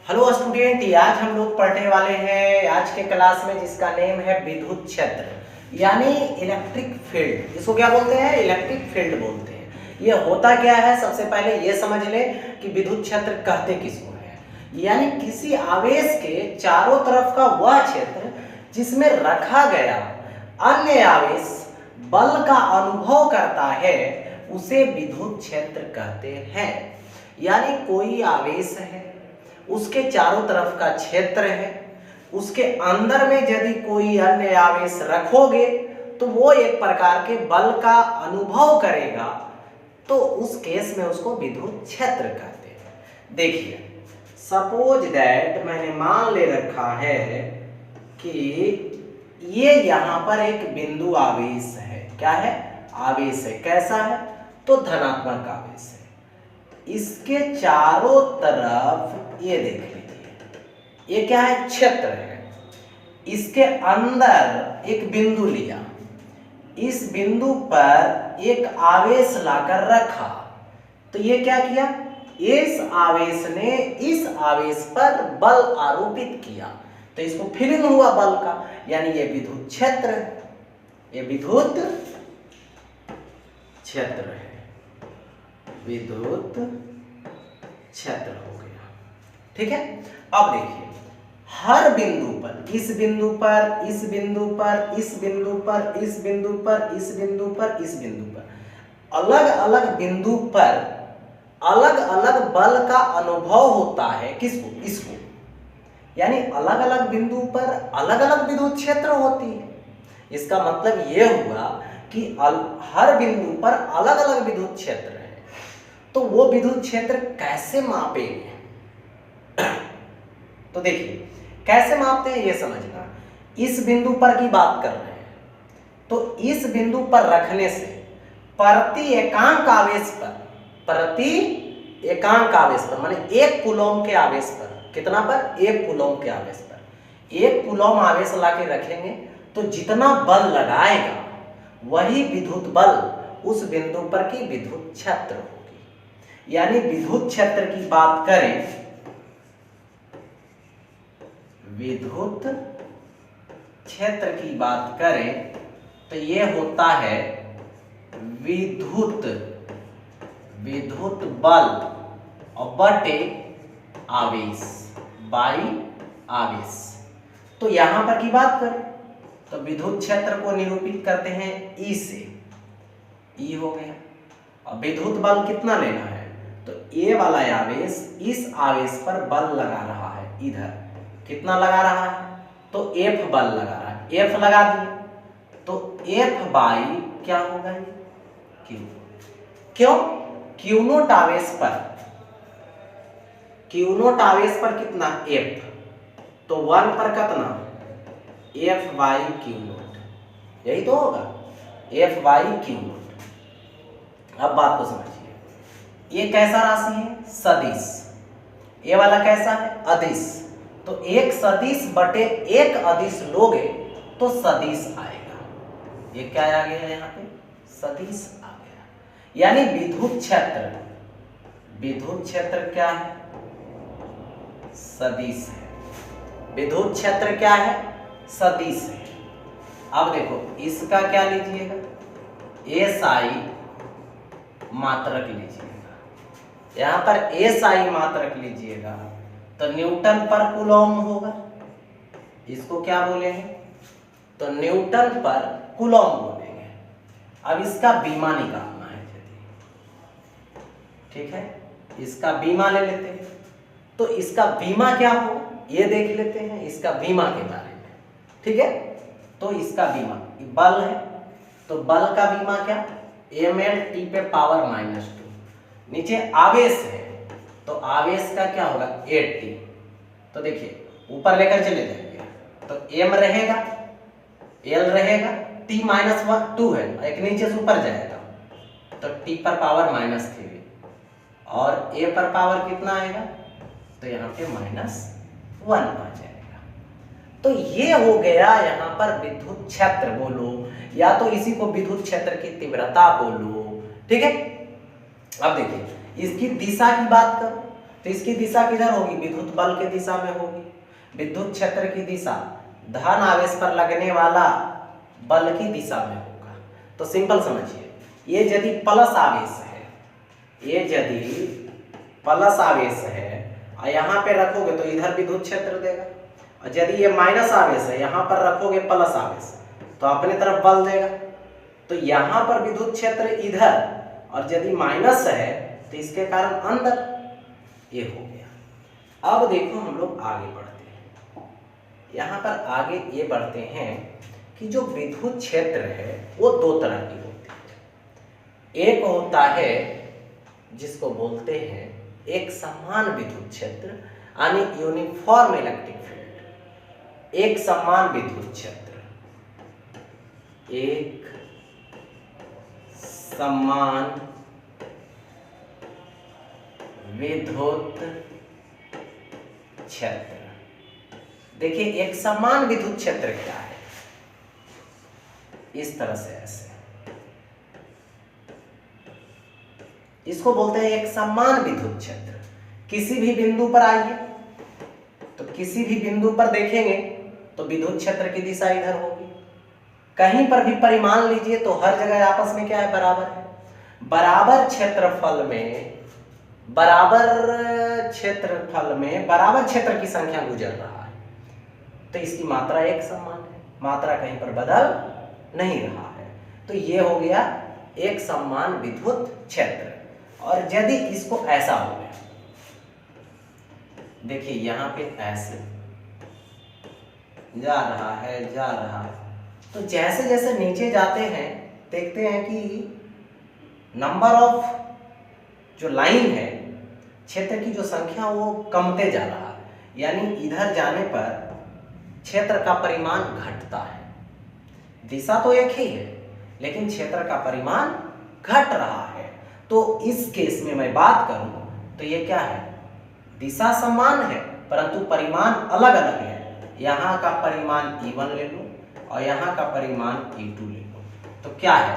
Hello student, आज हम लोग पढ़ने वाले हैं आज के क्लास में जिसका नेम है विद्युत क्षेत्र यानी इलेक्ट्रिक फील्ड। इसको क्या बोलते हैं? इलेक्ट्रिक फील्ड बोलते हैं। ये होता क्या है, सबसे पहले ये समझ लें कि विद्युत क्षेत्र कहते किसको है। यानी किसी आवेश के चारों तरफ का वह क्षेत्र जिसमें रखा गया अन्य आवेश बल का अनुभव करता है उसे विद्युत क्षेत्र कहते हैं। यानी कोई आवेश है, उसके चारों तरफ का क्षेत्र है, उसके अंदर में यदि कोई अन्य आवेश रखोगे तो वो एक प्रकार के बल का अनुभव करेगा, तो उस केस में उसको विद्युत क्षेत्र कहते हैं। देखिए, सपोज दैट मैंने मान ले रखा है कि ये यहाँ पर एक बिंदु आवेश है। क्या है? आवेश है। कैसा है? तो धनात्मक आवेश है। इसके चारों तरफ ये देख लीजिए, ये क्या है? क्षेत्र है। इसके अंदर एक बिंदु लिया, इस बिंदु पर एक आवेश लाकर रखा, तो ये क्या किया? इस आवेश ने इस आवेश पर बल आरोपित किया, तो इसको फीलिंग हुआ बल का, यानी ये विद्युत क्षेत्र है। ये विद्युत क्षेत्र है, विद्युत क्षेत्र हो गया। ठीक है। अब देखिए, हर बिंदु पर, इस बिंदु पर, इस बिंदु पर, इस बिंदु पर, इस बिंदु पर, इस बिंदु पर, इस बिंदु पर, अलग अलग बिंदु पर अलग अलग बल का अनुभव होता है। किसको? इसको। यानी अलग अलग बिंदु पर अलग अलग विद्युत क्षेत्र होती है। इसका मतलब यह हुआ कि हर बिंदु पर अलग अलग विद्युत क्षेत्र है। तो वो विद्युत क्षेत्र कैसे मापेंगे? तो देखिए, कैसे मापते हैं ये समझना। इस बिंदु पर की बात कर रहे हैं, तो इस बिंदु पर रखने से प्रति एकांक आवेश पर, माने एक कूलम के आवेश पर, कितना पर? एक कूलम के आवेश पर एक कूलम आवेश लाके रखेंगे तो जितना बल लगाएगा वही विद्युत बल उस बिंदु पर की विद्युत क्षेत्र होगी। यानी विद्युत क्षेत्र की बात करें, विद्युत क्षेत्र की बात करें तो ये होता है विद्युत बल और बटे आवेश, बाई आवेश। तो यहां पर की बात करें तो विद्युत क्षेत्र को निरूपित करते हैं ई से। ई हो गया। और विद्युत बल कितना लेना है? तो ए वाला आवेश इस आवेश पर बल लगा रहा है। इधर कितना लगा रहा है? तो F बल लगा रहा है। F लगा दिए तो F बाई क्या होगा? Q। क्यों? Q नोट आवेश पर कितना? F। तो 1 पर कितना? F by Q note. यही तो होगा, F बाई Q नोट। अब बात को समझिए, ये कैसा राशि है? सदिश। ये वाला कैसा है? अदिश। तो एक सदिश बटे एक अदिश लोगे तो सदिश आएगा। ये क्या आ गया यहाँ पे? सदिश आ गया। यानी विद्युत क्षेत्र क्या है? सदिश है। विद्युत क्षेत्र क्या है? सदिश है। अब देखो, इसका क्या लीजिएगा? एसआई मात्रक लीजिएगा। यहां पर एसआई मात्रक लीजिएगा तो न्यूटन पर कूलम होगा। इसको क्या बोलेंगे? तो न्यूटन पर कूलम बोलेंगे। अब इसका बीमा निकालना है यदि, ठीक है, इसका बीमा ले लेते हैं। तो इसका बीमा क्या होगा ये देख लेते हैं, इसका बीमा के बारे में। ठीक है। तो इसका बीमा बल है, तो बल का बीमा क्या? ml t पे पावर -2। नीचे आवेश है तो आवेश का क्या होगा? 8t। तो देखिए, ऊपर लेकर चले जाएंगे तो m रहेगा, l रहेगा, t -2 है, एक नीचे से ऊपर जाएगा तो t पर पावर -3 और a पर पावर कितना आएगा? तो यहाँ पे -1 आ जाएगा। तो ये हो गया यहाँ पर विद्युत क्षेत्र बोलो, या तो इसी को विद्युत क्षेत्र की तीव्रता बोलो। ठीक है। अब देखिए, इसकी दिशा की बात करो तो इसकी दिशा किधर होगी? विद्युत बल के दिशा में होगी। विद्युत क्षेत्र की दिशा धन आवेश पर लगने वाला बल की दिशा में होगा। तो सिंपल समझिए, ये यदि प्लस आवेश है, ये यदि प्लस आवेश है और यहाँ पे रखोगे तो इधर विद्युत क्षेत्र देगा, और यदि ये माइनस आवेश है यहाँ पर रखोगे प्लस आवेश तो अपने तरफ बल देगा। तो यहाँ पर विद्युत क्षेत्र इधर और यदि माइनस है तो इसके कारण अंदर, ये हो गया। अब देखो हम लोग आगे बढ़ते हैं। यहाँ पर आगे ये बढ़ते हैं कि जो विद्युत क्षेत्र है वो दो तरह की होती है। एक होता है जिसको बोलते हैं एक समान विद्युत क्षेत्र, यानी यूनिफॉर्म इलेक्ट्रिक फील्ड। एक समान विद्युत क्षेत्र, एक समान विद्युत क्षेत्र। देखिए एक समान विद्युत क्षेत्र क्या है, इस तरह से ऐसे, इसको बोलते हैं एक समान विद्युत क्षेत्र। किसी भी बिंदु पर आइए तो किसी भी बिंदु पर देखेंगे तो विद्युत क्षेत्र की दिशा इधर होगी। कहीं पर भी परिमाण लीजिए तो हर जगह आपस में क्या है? बराबर है। बराबर क्षेत्रफल में बराबर क्षेत्र की संख्या गुजर रहा है, तो इसकी मात्रा एक समान है, मात्रा कहीं पर बदल नहीं रहा है। तो ये हो गया एक समान विद्युत क्षेत्र। और यदि इसको ऐसा हो गया, देखिए यहाँ पे ऐसे जा रहा है, तो जैसे जैसे नीचे जाते हैं देखते हैं कि नंबर ऑफ जो लाइन है, क्षेत्र की जो संख्या वो कमते जा रहा है, यानी इधर जाने पर क्षेत्र का परिमाण घटता है। दिशा तो एक ही है लेकिन क्षेत्र का परिमाण घट रहा है। तो इस केस में मैं बात करूं तो ये क्या है? दिशा समान है परंतु परिमाण अलग अलग है। यहाँ का परिमाण E1 ले लो और यहाँ का परिमाण E2 ले लो, तो क्या है?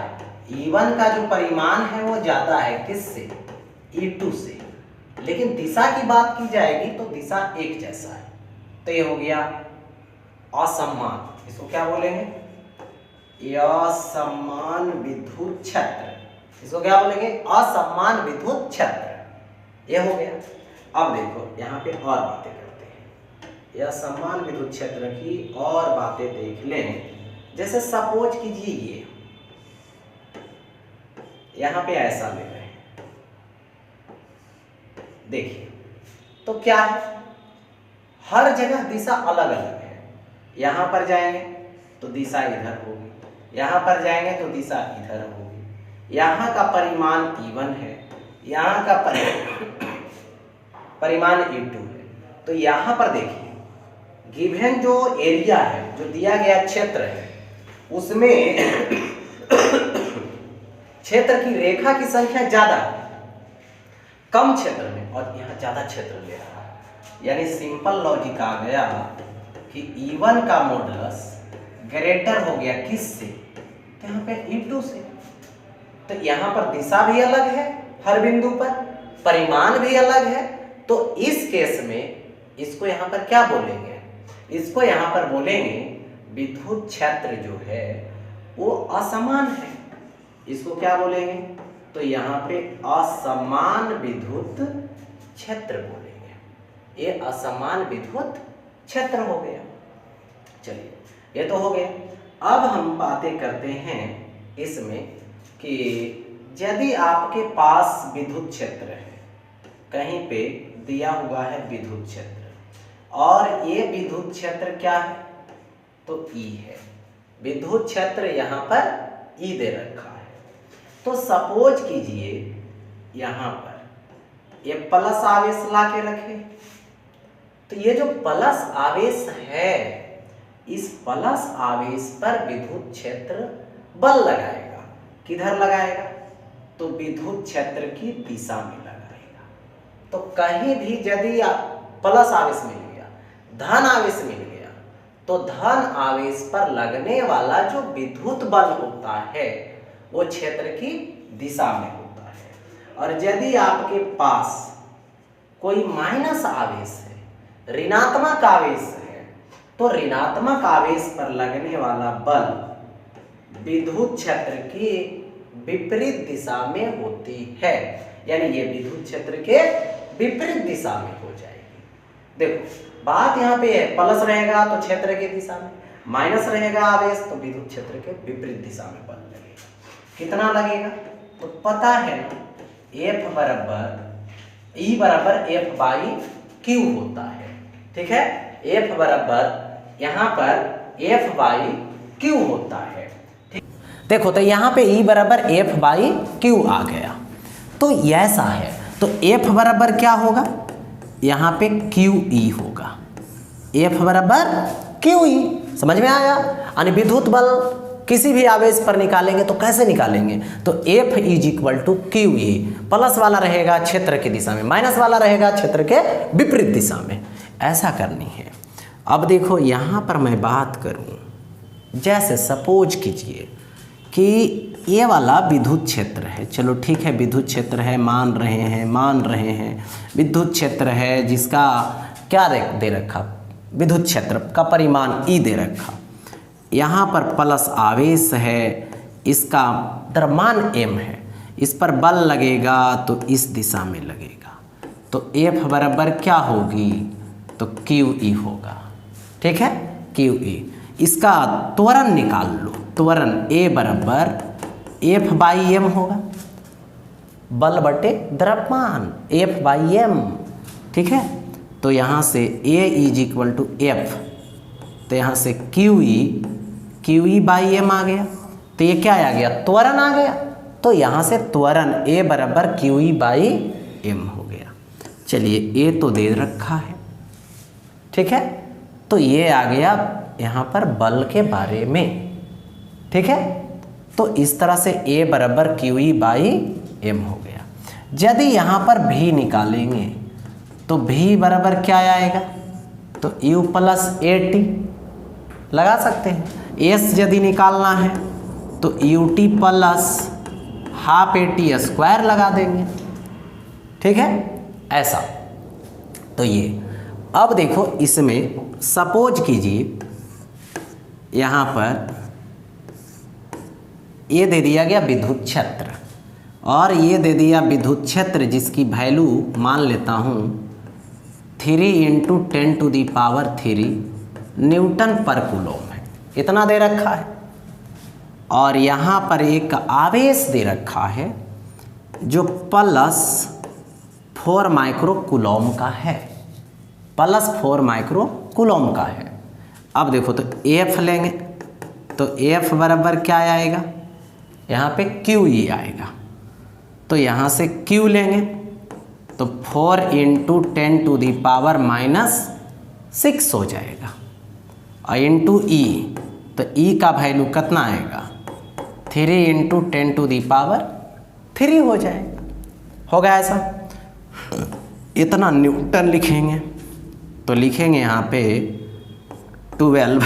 E1 का जो परिमाण है वो ज्यादा है किससे? E2 से। लेकिन दिशा की बात की जाएगी तो दिशा एक जैसा है। तो ये हो गया असमान, इसको क्या बोलेंगे? असमान विद्युत क्षेत्र। इसको क्या बोलेंगे? असमान विद्युत क्षेत्र। ये हो गया। अब देखो यहाँ पे और बातें करते हैं, यह समान विद्युत क्षेत्र की और बातें देख लें। जैसे सपोज कीजिए ये यहाँ पे ऐसा ले रहे हैं, देखिए तो क्या है? हर जगह दिशा अलग अलग है। यहाँ पर जाएंगे तो दिशा इधर होगी, यहाँ पर जाएंगे तो दिशा इधर होगी। यहाँ का परिमाण E1 है, यहाँ का परिमाण E2 है। तो यहाँ पर देखिए गिवन जो एरिया है, जो दिया गया क्षेत्र है, उसमें क्षेत्र की रेखा की संख्या ज्यादा है कम क्षेत्र में, और यहाँ ज्यादा क्षेत्र ले रहा है। यानी सिंपल लॉजिक आ गया कि E1 का मॉडुलस ग्रेटर हो गया किससे? तो यहाँ पे E2 से। तो यहाँ पर दिशा भी अलग है, हर बिंदु पर परिमाण भी अलग है। तो इस केस में इसको यहाँ पर क्या बोलेंगे? इसको यहाँ पर बोलेंगे विद्युत क्षेत्र जो है वो असमान है। इसको क्या बोलेंगे? तो यहाँ पे असमान विद्युत क्षेत्र बोलेंगे। ये असमान विद्युत क्षेत्र हो गया। चलिए ये तो हो गया। अब हम बातें करते हैं इसमें कि यदि आपके पास विद्युत क्षेत्र है, कहीं पे दिया हुआ है विद्युत क्षेत्र, और ये विद्युत क्षेत्र क्या है? तो E है। विद्युत क्षेत्र यहाँ पर E दे रखा है। तो सपोज कीजिए यहाँ पर ये प्लस आवेश ला के रखे, तो ये जो प्लस आवेश है, इस प्लस आवेश पर विद्युत क्षेत्र बल लगाएगा। किधर लगाएगा? तो विद्युत क्षेत्र की दिशा में लगाएगा। तो कहीं भी यदि प्लस आवेश मिल गया, धन आवेश मिल गया, तो धन आवेश पर लगने वाला जो विद्युत बल होता है वो क्षेत्र की दिशा में होता है। और यदि आपके पास कोई माइनस आवेश है, ऋणात्मक आवेश है, तो ऋणात्मक आवेश पर लगने वाला बल विद्युत क्षेत्र के विपरीत दिशा में होती है, यानी ये विद्युत क्षेत्र के विपरीत दिशा में हो जाएगी। देखो बात यहाँ पे है, प्लस रहेगा तो क्षेत्र की दिशा में, माइनस रहेगा आवेश तो विद्युत क्षेत्र के विपरीत दिशा में बल लगेगा। कितना लगेगा तो पता है ना, F बराबर E बराबर F बाई Q होता है। ठीक है, F बराबर यहाँ पर F बाई Q होता है। ठीक, देखो तो यहाँ पे E बराबर F बाई Q आ गया, तो ऐसा है तो F बराबर क्या होगा, यहाँ पे QE होगा, F बराबर QE। समझ में आया? यानी विद्युत बल किसी भी आवेश पर निकालेंगे तो कैसे निकालेंगे, तो F is equal to QE, plus वाला रहेगा क्षेत्र की दिशा में, माइनस वाला रहेगा क्षेत्र के विपरीत दिशा में, ऐसा करनी है। अब देखो यहाँ पर मैं बात करूँ, जैसे सपोज कीजिए कि ये वाला विद्युत क्षेत्र है, चलो ठीक है विद्युत क्षेत्र है, मान रहे हैं विद्युत क्षेत्र है, जिसका क्या दे रखा, विद्युत क्षेत्र का परिमाण E दे रखा, यहाँ पर प्लस आवेश है, इसका द्रव्यमान m है, इस पर बल लगेगा तो इस दिशा में लगेगा, तो F बराबर क्या होगी, तो QE होगा। ठीक है, QE। इसका त्वरण निकाल लो, त्वरण A बराबर F बाई m होगा, बल बटे द्रव्यमान F बाई m। ठीक है, तो यहाँ से A is equal to F, तो यहाँ से QE बाई m आ गया, तो ये क्या आ गया, त्वरण आ गया, तो यहाँ से त्वरण A बराबर QE बाई m हो गया। चलिए A तो दे रखा है, ठीक है, तो ये आ गया यहाँ पर बल के बारे में। ठीक है, तो इस तरह से A बराबर QE बाई m हो गया। यदि यहाँ पर V निकालेंगे तो V बराबर क्या आएगा, तो U प्लस AT लगा सकते हैं। S यदि निकालना है तो UT plus half AT square लगा देंगे। ठीक है, ऐसा। तो ये अब देखो, इसमें सपोज कीजिए यहाँ पर ये दे दिया गया विद्युत क्षेत्र और ये दे दिया विद्युत क्षेत्र, जिसकी वैल्यू मान लेता हूँ 3 × 10⁻³ न्यूटन पर कूलम है, इतना दे रखा है। और यहाँ पर एक आवेश दे रखा है जो +4 माइक्रो कूलम का है, +4 माइक्रो कूलम का है। अब देखो तो F लेंगे तो F बराबर क्या आएगा, यहाँ पे QE आएगा, तो यहाँ से Q लेंगे तो 4 × 10⁻⁻6 हो जाएगा, और इंटू E, तो E का वैल्यू कितना आएगा, 3 × 10⁻³ हो जाएगा। होगा ऐसा, इतना न्यूटन लिखेंगे तो लिखेंगे यहाँ पे 12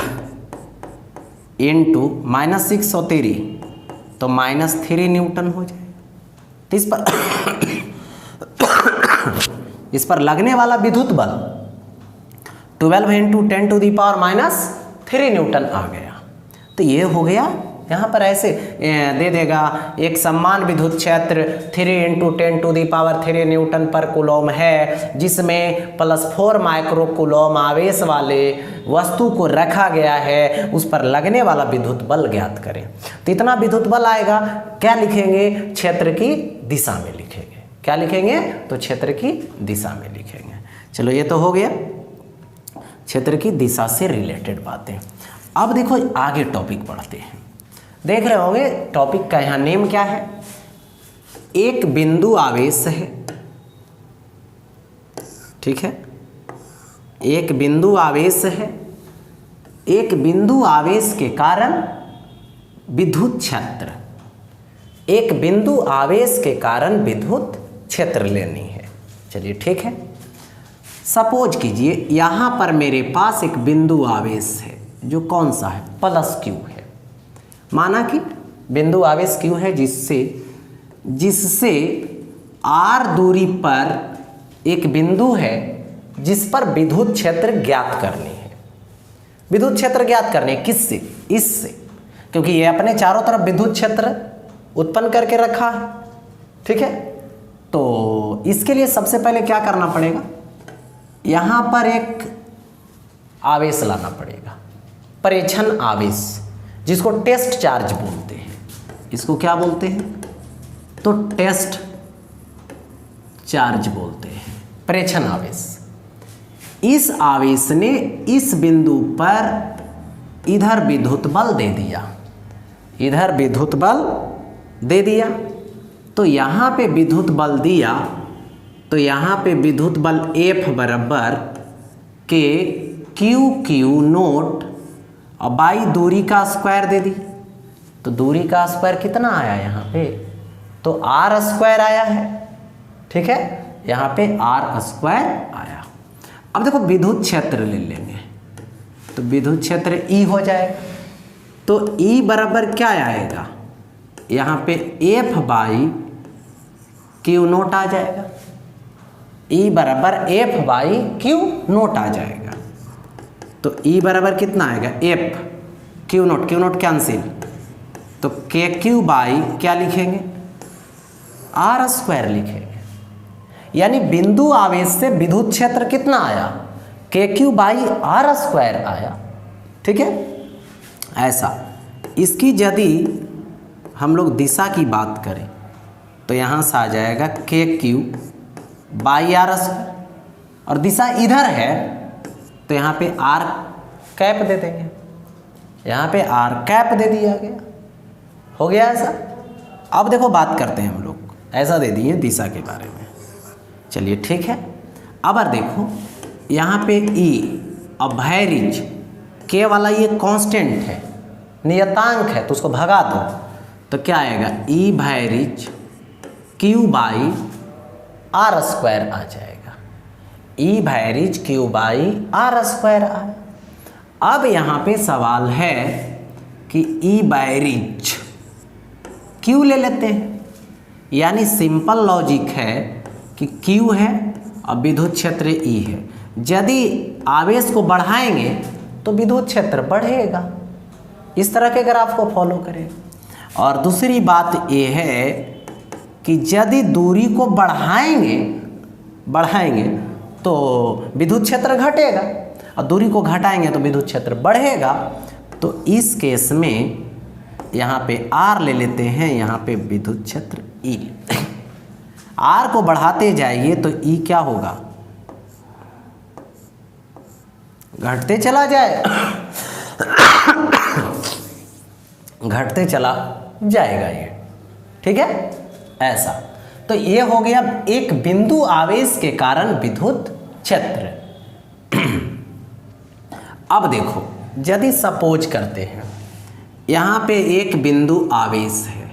× -6 और 3, तो -3 न्यूटन हो जाएगा। तो इस पर लगने वाला विद्युत बल 12 × 10⁻³ न्यूटन आ गया। तो ये हो गया, यहाँ पर ऐसे दे देगा एक समान विद्युत क्षेत्र 3 × 10⁻³ न्यूटन पर कूलम है, जिसमें +4 माइक्रो कूलम आवेश वाले वस्तु को रखा गया है, उस पर लगने वाला विद्युत बल ज्ञात करें। तो इतना विद्युत बल आएगा, क्या लिखेंगे, क्षेत्र की दिशा में लिखेंगे। क्या लिखेंगे, तो क्षेत्र की दिशा में लिखेंगे। चलो ये तो हो गया क्षेत्र की दिशा से रिलेटेड बातें। अब देखो आगे टॉपिक पढ़ते हैं। देख रहे होंगे टॉपिक का यहाँ नेम क्या है, एक बिंदु आवेश है। ठीक है, एक बिंदु आवेश है, एक बिंदु आवेश के कारण विद्युत क्षेत्र, एक बिंदु आवेश के कारण विद्युत क्षेत्र लेनी है। चलिए ठीक है, सपोज कीजिए यहाँ पर मेरे पास एक बिंदु आवेश है जो कौन सा है, +Q है। माना कि बिंदु आवेश Q है जिससे R दूरी पर एक बिंदु है जिस पर विद्युत क्षेत्र ज्ञात करनी है। विद्युत क्षेत्र ज्ञात करनी है किससे? इससे, क्योंकि ये अपने चारों तरफ विद्युत क्षेत्र उत्पन्न करके रखा है। ठीक है, तो इसके लिए सबसे पहले क्या करना पड़ेगा, यहाँ पर एक आवेश लाना पड़ेगा, प्रेक्षण आवेश, जिसको टेस्ट चार्ज बोलते हैं। इसको क्या बोलते हैं? तो टेस्ट चार्ज बोलते हैं, प्रेक्षण आवेश। इस आवेश ने इस बिंदु पर इधर विद्युत बल दे दिया, इधर विद्युत बल दे दिया, तो यहाँ पे विद्युत बल दिया, तो यहाँ पे विद्युत बल F बराबर के क्यू नोट और बाई दूरी का स्क्वायर दे दी। तो दूरी का स्क्वायर कितना आया यहाँ पे? तो आर स्क्वायर आया है। ठीक है, यहाँ पे आर स्क्वायर आया। अब देखो विद्युत क्षेत्र ले लेंगे, तो विद्युत क्षेत्र E हो जाएगा। तो E बराबर क्या आएगा? यहाँ पे F बाई क्यू नोट आ जाएगा। E बराबर F बाई क्यू नोट आ जाएगा। तो E बराबर कितना आएगा? F क्यू नोट कैंसिल, तो के क्यू बाई क्या लिखेंगे? आर स्क्वायर लिखेंगे। यानी बिंदु आवेश से विद्युत क्षेत्र कितना आया? के क्यू बाई आर स्क्वायर आया। ठीक है, ऐसा। इसकी यदि हम लोग दिशा की बात करें तो यहाँ से आ जाएगा के क्यू बाई आर स्क्वायर, और दिशा इधर है तो यहाँ पे आर कैप दे देंगे, यहाँ पे आर कैप दे दिया गया। हो गया ऐसा। अब देखो बात करते हैं हम लोग, ऐसा दे दिए दिशा के बारे में। चलिए ठीक है, अब देखो यहाँ पे E और भैरिज के वाला ये कांस्टेंट है, नियतांक है, तो उसको भगा दो तो क्या आएगा? E भैरिज क्यू बाई आर स्क्वायर आ जाएगा। E भैरिज क्यू बाई आर स्क्वायर आया। अब यहाँ पे सवाल है कि E भैरिज क्यू ले लेते हैं, यानी सिंपल लॉजिक है कि क्यू है और विद्युत क्षेत्र E है। यदि आवेश को बढ़ाएंगे तो विद्युत क्षेत्र बढ़ेगा। इस तरह के ग्राफ को फॉलो करें। और दूसरी बात ये है कि यदि दूरी को बढ़ाएंगे तो विद्युत क्षेत्र घटेगा, और दूरी को घटाएंगे तो विद्युत क्षेत्र बढ़ेगा। तो इस केस में यहाँ पे R ले लेते हैं, यहाँ पे विद्युत क्षेत्र E लेते हैं। R को बढ़ाते जाइए तो E क्या होगा? घटते चला जाएगा, घटते चला जाएगा ये। ठीक है, ऐसा। तो ये हो गया एक बिंदु आवेश के कारण विद्युत क्षेत्र। अब देखो, यदि सपोज करते हैं यहाँ पे एक बिंदु आवेश है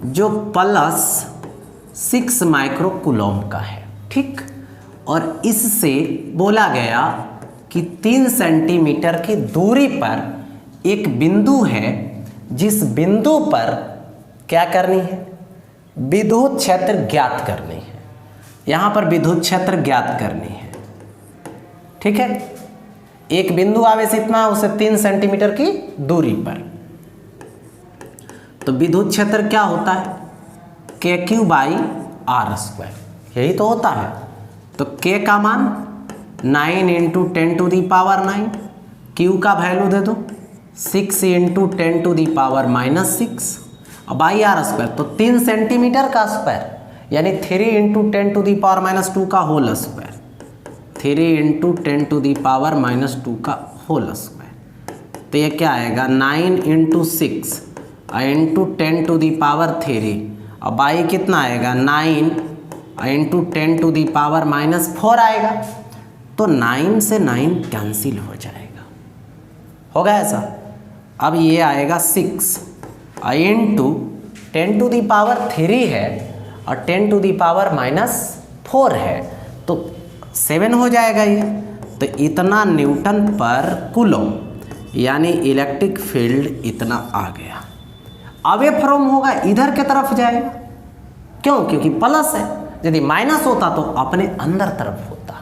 जो +6 माइक्रो कूलम का है। ठीक, और इससे बोला गया कि 3 सेंटीमीटर की दूरी पर एक बिंदु है, जिस बिंदु पर क्या करनी है? विद्युत क्षेत्र ज्ञात करनी है। यहाँ पर विद्युत क्षेत्र ज्ञात करनी है। ठीक है, एक बिंदु आवेश इतना, उसे 3 सेंटीमीटर की दूरी पर। तो विद्युत क्षेत्र क्या होता है? के क्यू बाई आर स्क्वायर, यही तो होता है। तो के का मान 9 × 10⁻⁹, क्यू का वैल्यू दे दो 6 × 10⁻⁻6 और बाई आर स्क्वायर, तो 3 सेंटीमीटर का स्क्वायर, यानी 3 × 10⁻² का होल स्क्वायर, 3 × 10⁻² का होल स्क्वायर। तो ये क्या आएगा? 9 × 6 × 10⁻³ और बाई कितना आएगा? 9 × 10⁻⁴ आएगा। तो 9 से 9 कैंसिल हो जाएगा। होगा ऐसा। अब ये आएगा 6 × 10⁻³ है और 10⁻⁴ है, तो 7 हो जाएगा ये। तो इतना न्यूटन पर कूलम, यानी इलेक्ट्रिक फील्ड इतना आ गया। अवे फ्रॉम होगा, इधर के तरफ जाएगा। क्यों? क्योंकि प्लस है, यदि माइनस होता तो अपने अंदर तरफ होता,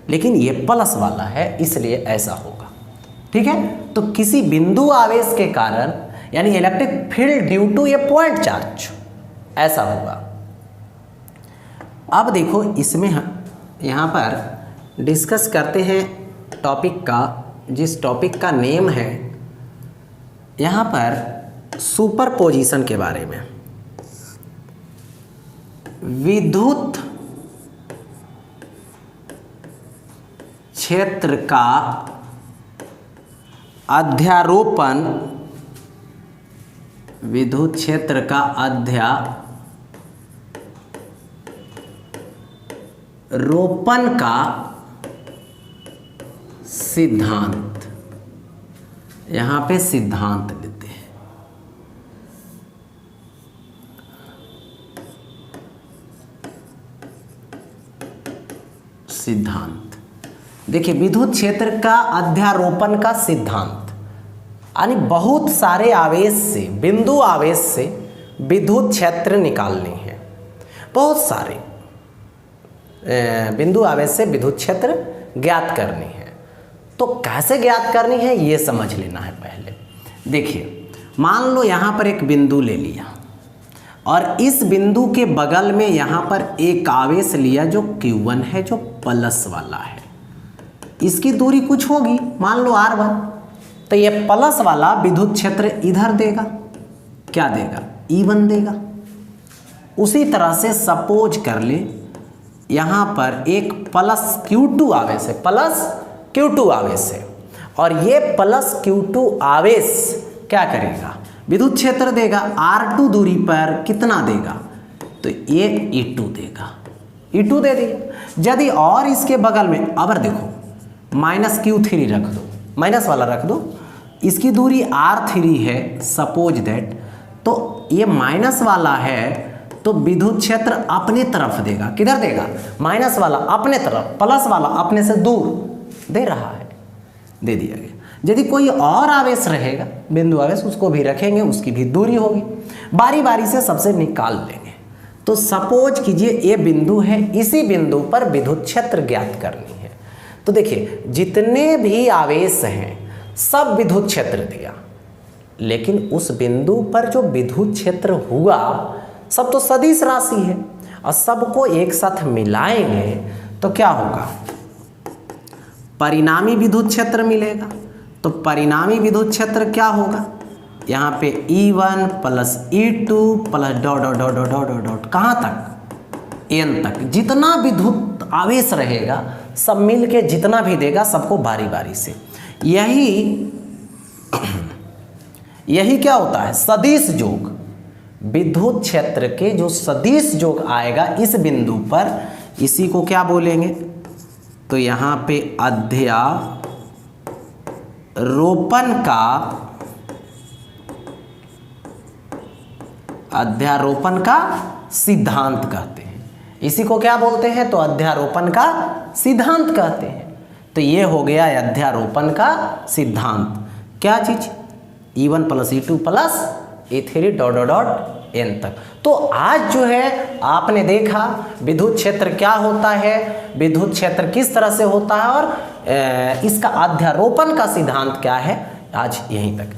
लेकिन ये प्लस वाला है इसलिए ऐसा होगा। ठीक है, तो किसी बिंदु आवेश के कारण यानी electric field due to a point charge ऐसा होगा। अब देखो इसमें यहाँ पर डिस्कस करते हैं टॉपिक का, जिस टॉपिक का नेम है यहाँ पर सुपरपोजिशन के बारे में। विद्युत क्षेत्र का अध्यारोपण, विद्युत क्षेत्र का अध्यारोपण का सिद्धांत, यहाँ पे सिद्धांत लेते हैं। सिद्धांत देखिए, विद्युत क्षेत्र का अध्यारोपण का सिद्धांत यानी बहुत सारे आवेश से, बिंदु आवेश से विद्युत क्षेत्र निकालने हैं। बहुत सारे बिंदु आवेश से विद्युत क्षेत्र ज्ञात करनी है। तो कैसे ज्ञात करनी है ये समझ लेना है पहले। देखिए, मान लो यहाँ पर एक बिंदु ले लिया और इस बिंदु के बगल में यहाँ पर एक आवेश लिया जो Q1 है, जो प्लस वाला है। इसकी दूरी कुछ होगी, मान लो R1, तो ये प्लस वाला विद्युत क्षेत्र इधर देगा, क्या देगा? E1 देगा। उसी तरह से सपोज कर ले यहाँ पर एक प्लस Q2 आवेश है, प्लस Q2 आवेश है, और ये प्लस Q2 आवेश क्या करेगा? विद्युत क्षेत्र देगा। R2 दूरी पर कितना देगा? तो ये E2 देगा, E2 दे दिया। यदि और इसके बगल में अब देखो माइनस Q3 रख दो, माइनस वाला रख दो, इसकी दूरी R3 है सपोज दैट, तो ये माइनस वाला है तो विद्युत क्षेत्र अपने तरफ देगा। किधर देगा? माइनस वाला अपने तरफ, प्लस वाला अपने से दूर दे रहा है, दे दिया गया। यदि कोई और आवेश रहेगा, बिंदु आवेश, उसको भी रखेंगे, उसकी भी दूरी होगी, बारी बारी से सबसे निकाल लेंगे। तो सपोज कीजिए ये बिंदु है, इसी बिंदु पर विद्युत क्षेत्र ज्ञात करनी है। तो देखिए जितने भी आवेश हैं सब विद्युत क्षेत्र दिया, लेकिन उस बिंदु पर जो विद्युत क्षेत्र हुआ सब तो सदिश राशि है, और सबको एक साथ मिलाएंगे तो क्या होगा? परिणामी विद्युत क्षेत्र मिलेगा। तो परिणामी विद्युत क्षेत्र क्या होगा? यहाँ पे E1 plus E2 plus dot dot dot dot dot dot कहाँ तक? N तक। जितना विद्युत आवेश रहेगा सब मिल के जितना भी देगा सबको बारी बारी से। यही क्या होता है? सदिश योग। विद्युत क्षेत्र के जो सदिश योग आएगा इस बिंदु पर, इसी को क्या बोलेंगे? तो यहाँ पे अध्यारोपण का सिद्धांत कहते हैं। इसी को क्या बोलते हैं? तो अध्यारोपण का सिद्धांत कहते हैं। तो ये हो गया अध्यारोपण का सिद्धांत। क्या चीज? E1 plus E2 plus E3 dot dot dot N तक। तो आज जो है आपने देखा विद्युत क्षेत्र क्या होता है, विद्युत क्षेत्र किस तरह से होता है, और इसका अध्यारोपण का सिद्धांत क्या है। आज यहीं तक।